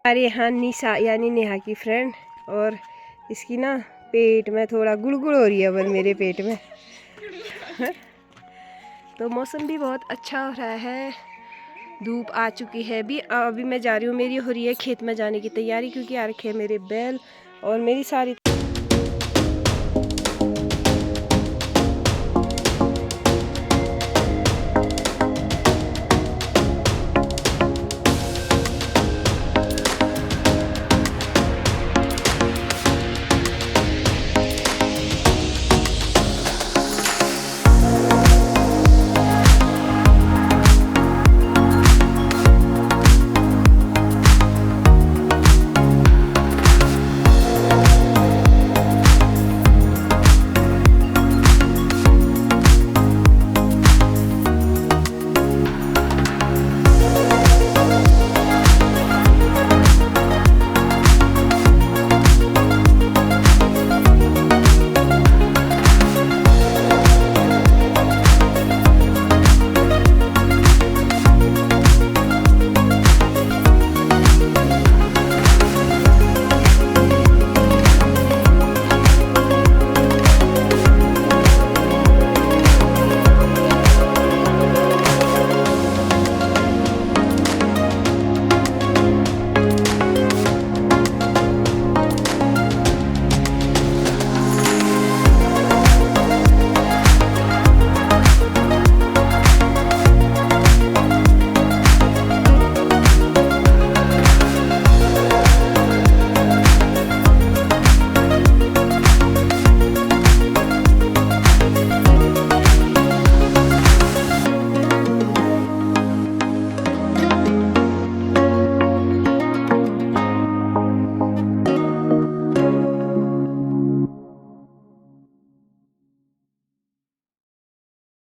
हमारे यहाँ निशा यानी नेहा की फ्रेंड, और इसकी ना पेट में थोड़ा गुड़गुड़ हो रही है बल मेरे पेट में। तो मौसम भी बहुत अच्छा हो रहा है, धूप आ चुकी है। अभी मैं जा रही हूँ, मेरी हो रही है खेत में जाने की तैयारी, क्योंकि आ रखे हैं मेरे बैल और मेरी सारी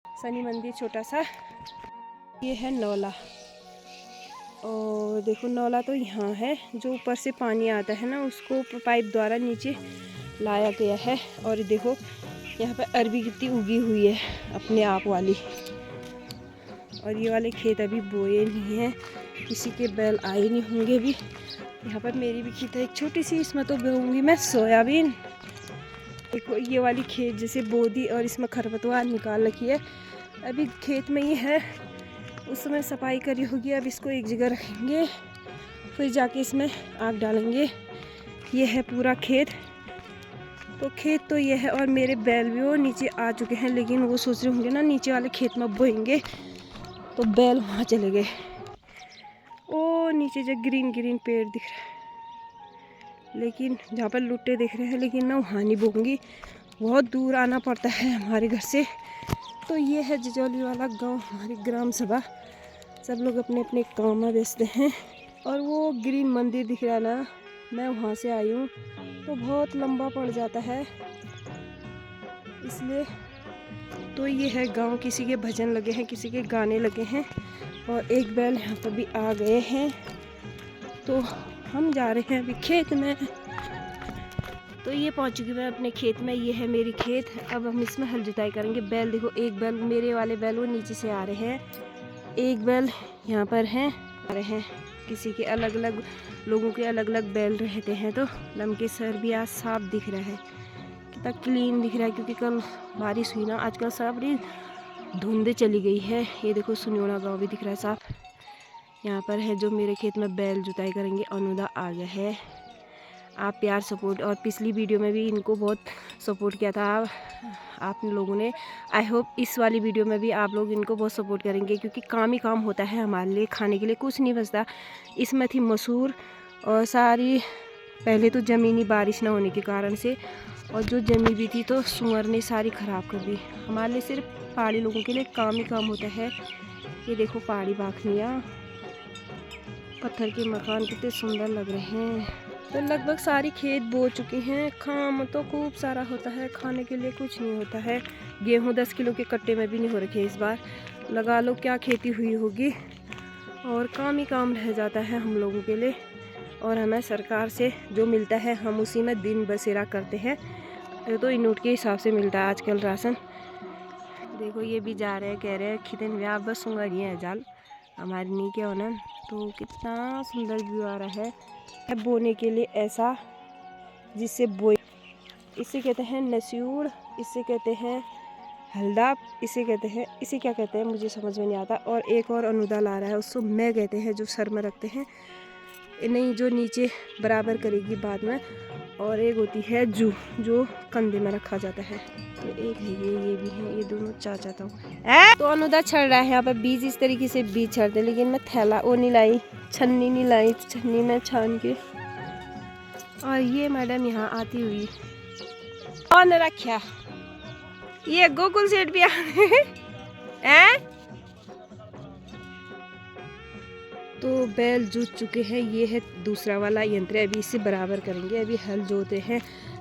शनि मंदिर छोटा सा, ये है नौला। और देखो नौला तो यहाँ है, जो ऊपर से पानी आता है ना, उसको पाइप द्वारा नीचे लाया गया है। और देखो यहाँ पर अरबी कितनी उगी हुई है अपने आप वाली। और ये वाले खेत अभी बोए नहीं हैं, किसी के बैल आए नहीं होंगे भी। यहाँ पर मेरी भी खेत है एक छोटी सी, इसमें तो बोऊंगी मैं सोयाबीन। देखो ये वाली खेत जैसे बो दी और इसमें खरपतवार निकाल रखी है, अभी खेत में ही है, उस समय सफाई करी होगी। अब इसको एक जगह रखेंगे, फिर जाके इसमें आग डालेंगे। ये है पूरा खेत, तो खेत तो ये है। और मेरे बैल भी वो नीचे आ चुके हैं, लेकिन वो सोच रहे होंगे ना नीचे वाले खेत में बोएंगे, तो बैल वहाँ चले गए। ओ नीचे जो ग्रीन ग्रीन पेड़ दिख रहा है, लेकिन जहाँ पर लुट्टे दिख रहे हैं, लेकिन मैं वहाँ नहीं बोऊंगी, बहुत दूर आना पड़ता है हमारे घर से। तो ये है जजौली वाला गांव, हमारी ग्राम सभा। सब लोग अपने अपने काम में व्यस्त हैं। और वो ग्रीन मंदिर दिख रहा है ना, मैं वहाँ से आई हूँ, तो बहुत लंबा पड़ जाता है, इसलिए। तो ये है गांव, किसी के भजन लगे हैं, किसी के गाने लगे हैं। और एक बैल यहाँ पर भी आ गए हैं, तो हम जा रहे हैं अभी खेत में। तो ये पहुंच चुकी मैं अपने खेत में, ये है मेरी खेत। अब हम इसमें हल जुताई करेंगे। बैल देखो, एक बैल मेरे वाले बैल वो नीचे से आ रहे हैं, एक बैल यहाँ पर हैं आ रहे हैं। किसी के अलग अलग लोगों के अलग अलग बैल रहते हैं। तो लमके सर भी आज साफ दिख रहा है, कितना क्लीन दिख रहा है, क्योंकि कल बारिश हुई ना। आजकल सारी धुंधे चली गई है। ये देखो सुनियोना गाँव भी दिख रहा है साफ। यहाँ पर है जो मेरे खेत में बैल जुताई करेंगे, अनुदा आ गया है। आप प्यार सपोर्ट, और पिछली वीडियो में भी इनको बहुत सपोर्ट किया था आप लोगों ने। आई होप इस वाली वीडियो में भी आप लोग इनको बहुत सपोर्ट करेंगे, क्योंकि काम ही काम होता है हमारे लिए, खाने के लिए कुछ नहीं बचता। इसमें थी मसूर, और सारी पहले तो ज़मीनी बारिश ना होने के कारण से, और जो जमी भी थी तो सुअर ने सारी ख़राब कर दी। हमारे लिए सिर्फ पहाड़ी लोगों के लिए काम ही काम होता है। ये देखो पहाड़ी बाखनियाँ, पत्थर के मकान कितने सुंदर लग रहे हैं। तो लगभग सारी खेत बो चुकी हैं। काम तो खूब सारा होता है, खाने के लिए कुछ नहीं होता है। गेहूँ 10 किलो के कट्टे में भी नहीं हो रखे इस बार। लगा लो क्या खेती हुई होगी, और काम ही काम रह जाता है हम लोगों के लिए। और हमें सरकार से जो मिलता है हम उसी में दिन बसेरा करते हैं। तो यूनिट के हिसाब से मिलता है आजकल राशन। देखो ये भी जा रहे हैं, कह रहे हैं खितन व्याह बस सुंगा है जाल हमारी नहीं क्या होना। तो कितना सुंदर व्यू आ रहा है। बोने के लिए ऐसा जिससे बोए, इसे कहते हैं नस्यूर, इसे कहते हैं हल्दाप, इसे कहते हैं, इसे क्या कहते हैं मुझे समझ में नहीं आता। और एक और अनुदाल आ रहा है, उसको मैं कहते हैं, जो सर में रखते हैं, नहीं जो नीचे बराबर करेगी बाद में। और एक होती है जू, जो कंधे में रखा जाता है। तो एक है ये भी है, ये दोनों चाहता हूँ। तो अनुदा छड़ रहा है यहाँ पर बीज, इस तरीके से बीज छड़ते, लेकिन मैं थैला वो नहीं लाई, छन्नी नहीं लाई, छन्नी में छान के। और ये मैडम यहाँ आती हुई कौन रखा, ये गोकुल सेठ भी आ रहे हैं। तो बैल जोत चुके हैं, ये है दूसरा वाला यंत्र, अभी इससे बराबर करेंगे। अभी हल जोते हैं,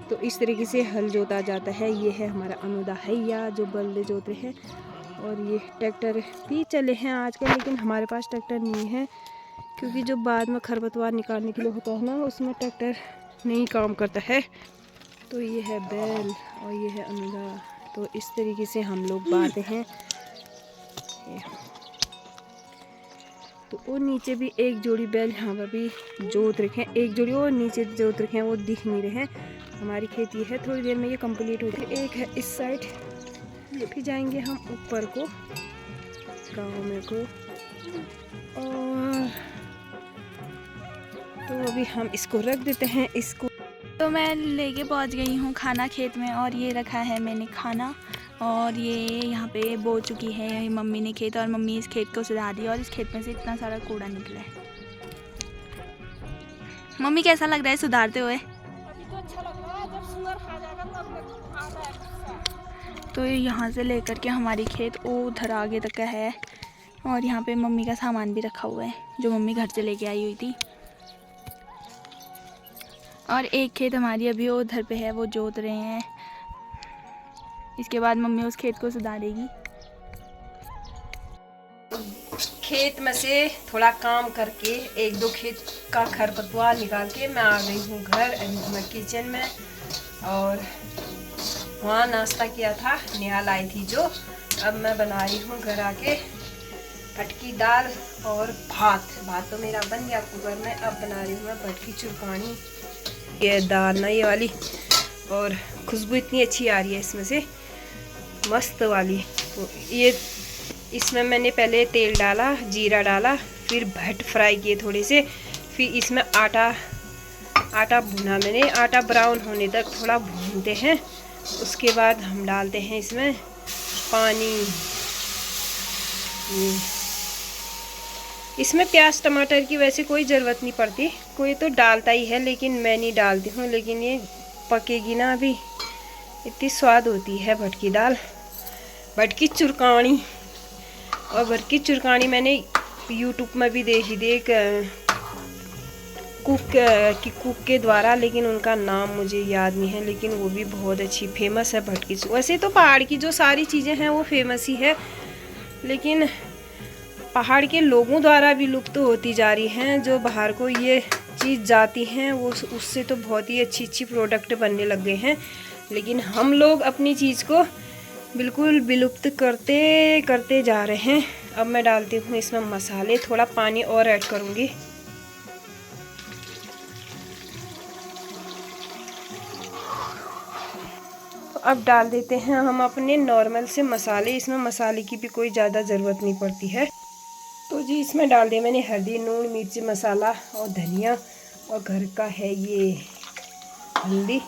तो इस तरीके से हल जोता जाता है। ये है हमारा अनुदा हैया जो बल्ले जोते हैं। और ये ट्रैक्टर भी चले हैं आजकल, लेकिन हमारे पास ट्रैक्टर नहीं है, क्योंकि जो बाद में खरपतवार निकालने के लिए होता है ना, उसमें ट्रैक्टर नहीं काम करता है। तो ये है बैल और ये है अनुदा। तो इस तरीके से हम लोग बांधते हैं। तो वो नीचे भी एक जोड़ी बैल यहाँ पर भी जोत रखे हैं, एक जोड़ी और नीचे जोत रखे हैं, वो दिख नहीं रहे हैं। हमारी खेती है, थोड़ी देर में ये कंप्लीट हो जाएगी। एक है इस साइड, फिर जाएंगे हम ऊपर को गाँव में को। और तो अभी हम इसको रख देते हैं इसको। तो मैं लेके पहुंच गई हूँ खाना खेत में, और ये रखा है मैंने खाना। और ये यहाँ पे बो चुकी है मम्मी ने खेत, और मम्मी इस खेत को सुधार दी, और इस खेत में से इतना सारा कूड़ा निकला है। मम्मी कैसा लग रहा है सुधारते हुए? अभी तो अच्छा लग रहा है, जब सुअर खा जाएगा तब आता है। तो यहाँ से लेकर के हमारी खेत उधर आगे तक का है, और यहाँ पे मम्मी का सामान भी रखा हुआ है जो मम्मी घर से लेके आई हुई थी। और एक खेत हमारी अभी उधर पे है, वो जोत रहे हैं। इसके बाद मम्मी उस खेत को सुधारेगी। खेत में से थोड़ा काम करके एक दो खेत का खरपतवार निकाल के मैं आ गई हूँ घर। अभी मैं किचन में, और वहाँ नाश्ता किया था, निहाल आई थी जो। अब मैं बना रही हूँ घर आके भटकी दाल और भात तो मेरा बन गया कुकर में। अब बना रही हूँ मैं भटकी चुरकानी, ये दाल ना ये वाली, और खुशबू इतनी अच्छी आ रही है इसमें से, मस्त वाली। तो ये इसमें मैंने पहले तेल डाला, जीरा डाला, फिर भट फ्राई किए थोड़े से, फिर इसमें आटा भुना मैंने। आटा ब्राउन होने तक थोड़ा भूनते हैं, उसके बाद हम डालते हैं इसमें पानी। इसमें प्याज टमाटर की वैसे कोई ज़रूरत नहीं पड़ती, कोई तो डालता ही है, लेकिन मैं नहीं डालती हूँ। लेकिन ये पकेगी ना अभी, इतनी स्वाद होती है भटकी दाल, भटकी चुरकानी। और भटकी चुरकानी मैंने यूट्यूब में भी देखी थी एक कुक के द्वारा, लेकिन उनका नाम मुझे याद नहीं है, लेकिन वो भी बहुत अच्छी फेमस है भटकी। वैसे तो पहाड़ की जो सारी चीज़ें हैं वो फेमस ही है, लेकिन पहाड़ के लोगों द्वारा भी लुप्त होती जा रही हैं। जो बाहर को ये चीज़ जाती हैं वो उससे तो बहुत ही अच्छी प्रोडक्ट बनने लग गए हैं, लेकिन हम लोग अपनी चीज़ को बिल्कुल विलुप्त करते जा रहे हैं। अब मैं डालती हूँ इसमें मसाले, थोड़ा पानी और ऐड करूँगी। तो अब डाल देते हैं हम अपने नॉर्मल से मसाले। इसमें मसाले की भी कोई ज़्यादा ज़रूरत नहीं पड़ती है। तो जी इसमें डाल दिया मैंने हल्दी, नून, मिर्ची मसाला और धनिया, और घर का है ये हल्दी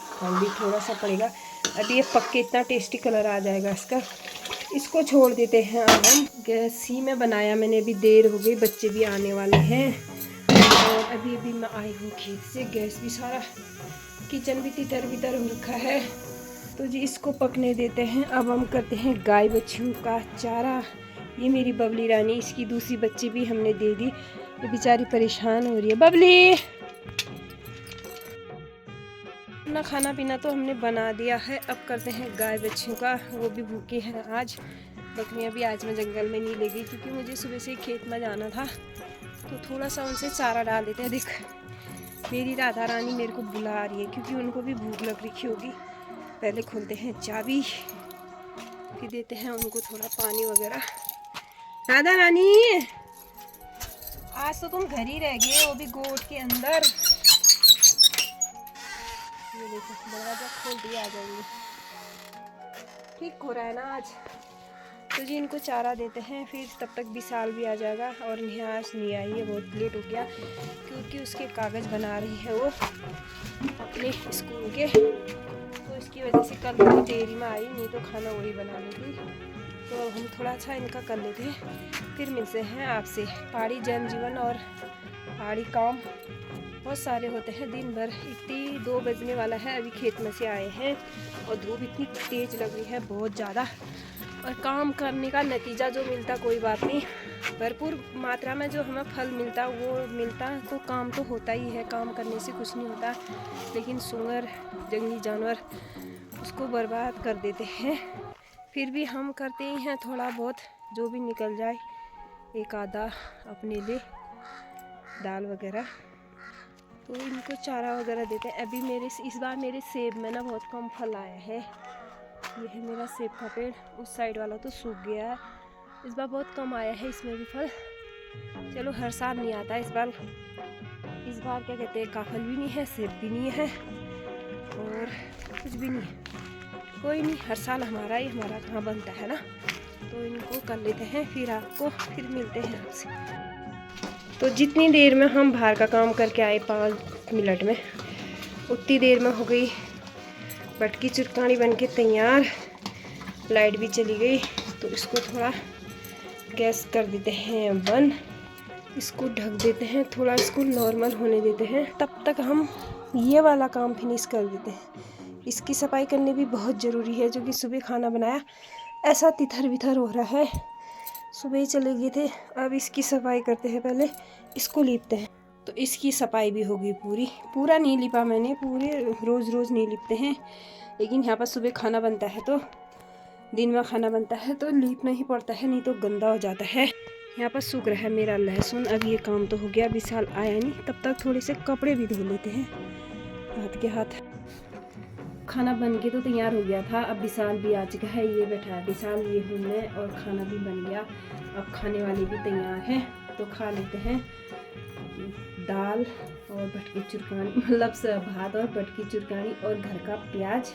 थोड़ा सा पड़ेगा। अभी ये पक के इतना टेस्टी कलर आ जाएगा इसका। इसको छोड़ देते हैं अब हम। गैस ही में बनाया मैंने, अभी देर हो गई, बच्चे भी आने वाले हैं। और अभी मैं आई हूँ खेत से, गैस भी सारा, किचन भी तितर बितर हो रखा है। तो जी इसको पकने देते हैं। अब हम करते हैं गाय बच्चियों का चारा। ये मेरी बबली रानी, इसकी दूसरी बच्ची भी हमने दे दी, ये बेचारी परेशान हो रही है। बबली अपना खाना पीना तो हमने बना दिया है, अब करते हैं गाय बच्चियों का। वो भी भूखे हैं आज। बकरियां भी आज मैं जंगल में नहीं ले गई, क्योंकि मुझे सुबह से खेत में जाना था, तो थोड़ा सा उनसे चारा डाल देते हैं। देख मेरी राधा रानी मेरे को बुला रही है, क्योंकि उनको भी भूख लग रखी होगी। पहले खोलते हैं चाबी, फिर देते हैं उनको थोड़ा पानी वगैरह। राधा रानी आज तो तुम घर ही रह गए, वो भी गोट के अंदर। ये देखो दरवाजा खोल दिया, आ जाएंगे। ठीक हो रहा है ना आज। तो जी इनको चारा देते हैं, फिर तब तक विशाल भी आ जाएगा। और नेहा आज नहीं आई है, बहुत लेट हो गया क्योंकि उसके कागज़ बना रही है वो अपने स्कूल के। तो इसकी वजह से कल थोड़ी देरी में आई, नहीं तो खाना वही बना लेती। तो हम थोड़ा अच्छा इनका कर लेते हैं, फिर मिलते हैं आपसे। पहाड़ी जनजीवन और पहाड़ी काम बहुत सारे होते हैं दिन भर। इतनी 2 बजने वाला है, अभी खेत में से आए हैं और धूप इतनी तेज़ लग रही है बहुत ज़्यादा। और काम करने का नतीजा जो मिलता कोई बात नहीं, भरपूर मात्रा में जो हमें फल मिलता वो मिलता, तो काम तो होता ही है, काम करने से कुछ नहीं होता। लेकिन सूअर जंगली जानवर उसको बर्बाद कर देते हैं। फिर भी हम करते ही हैं थोड़ा बहुत, जो भी निकल जाए, एक आधा अपने लिए दाल वगैरह। तो इनको चारा वगैरह देते हैं। अभी इस बार मेरे सेब में ना बहुत कम फल आया है। ये है मेरा सेब का पेड़, उस साइड वाला तो सूख गया है। इस बार बहुत कम आया है इसमें भी फल। चलो हर साल नहीं आता, इस बार क्या कहते हैं, काफल भी नहीं है, सेब भी नहीं है और कुछ भी नहीं है। कोई नहीं, हर साल हमारा कहाँ बनता है ना। तो इनको कर लेते हैं, फिर मिलते हैं आपसे। तो जितनी देर में हम बाहर का काम करके आए 5 मिनट में, उतनी देर में हो गई बटकी चुरकानी बन के तैयार। लाइट भी चली गई, तो इसको थोड़ा गैस कर देते हैं बंद, इसको ढक देते हैं, थोड़ा इसको नॉर्मल होने देते हैं। तब तक हम ये वाला काम फिनिश कर देते हैं। इसकी सफाई करनी भी बहुत ज़रूरी है, जो कि सुबह खाना बनाया ऐसा तिथर बिथर हो रहा है। सुबह ही चले गए थे, अब इसकी सफाई करते हैं। पहले इसको लीपते हैं, तो इसकी सफाई भी होगी। पूरा नहीं लिपा मैंने, पूरे रोज़ नहीं लिपते हैं, लेकिन यहाँ पर सुबह खाना बनता है, तो दिन में खाना बनता है तो लीपना ही पड़ता है, नहीं तो गंदा हो जाता है। यहाँ पर सूख रहा है मेरा लहसुन। अब ये काम तो हो गया, विशाल आया नहीं, तब तक थोड़े से कपड़े भी धो लेते हैं हाथ के हाथ। खाना बन के तो तैयार हो गया था, अब विशाल भी आ चुका है, ये बैठा है विशाल, ये हूँ मैं, और खाना भी बन गया। अब खाने वाले भी तैयार हैं, तो खा लेते हैं दाल और बटकी चुरकानी, मतलब भात और बटकी चुरकानी और घर का प्याज।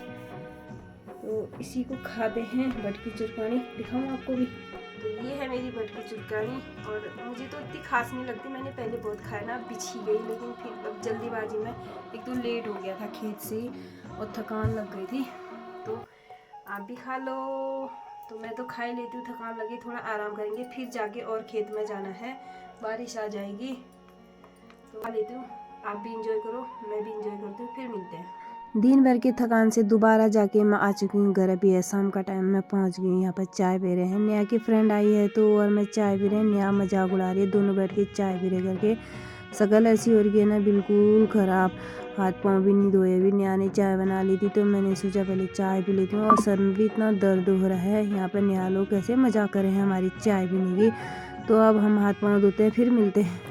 तो इसी को खाते हैं, बटकी चुरकानी दिखाऊँ आपको भी। तो ये है मेरी बटकी चुरकानी, और मुझे तो इतनी खास नहीं लगती, मैंने पहले बहुत खाया ना, बिछी गई। लेकिन फिर अब जल्दीबाजी में, एक तो लेट हो गया था खेत से और थकान लग गई थी। तो आप भी खा लो, तो मैं तो खा ही लेती हूँ, थकान लगी, थोड़ा आराम करेंगे, फिर जाके और खेत में जाना है, बारिश आ जाएगी। तो खा लेती हूँ, आप भी इंजॉय करो, मैं भी इंजॉय करती हूँ, फिर मिलते हैं। दिन भर की थकान से दोबारा जाके मैं आ चुकी हूँ घर। अभी है शाम का टाइम, मैं पहुँच गई। यहाँ पर चाय पी रहे हैं, नेहा की फ्रेंड आई है तो, और मैं चाय पी रहे हैं। नेहा मजाक उड़ा रही है, दोनों बैठ के चाय पी रहे करके। शक्ल ऐसी हो रही है ना बिल्कुल ख़राब, हाथ पाँव भी नहीं धोए। अभी नेहा ने चाय बना ली थी, तो मैंने सोचा पहले चाय पी लेती हूँ। और सर में भी इतना दर्द हो रहा है। यहाँ पर नेहा लोग कैसे मजाक कर रहे हैं हमारी चाय पीने की। तो अब हम हाथ पाँव धोते हैं, फिर मिलते हैं।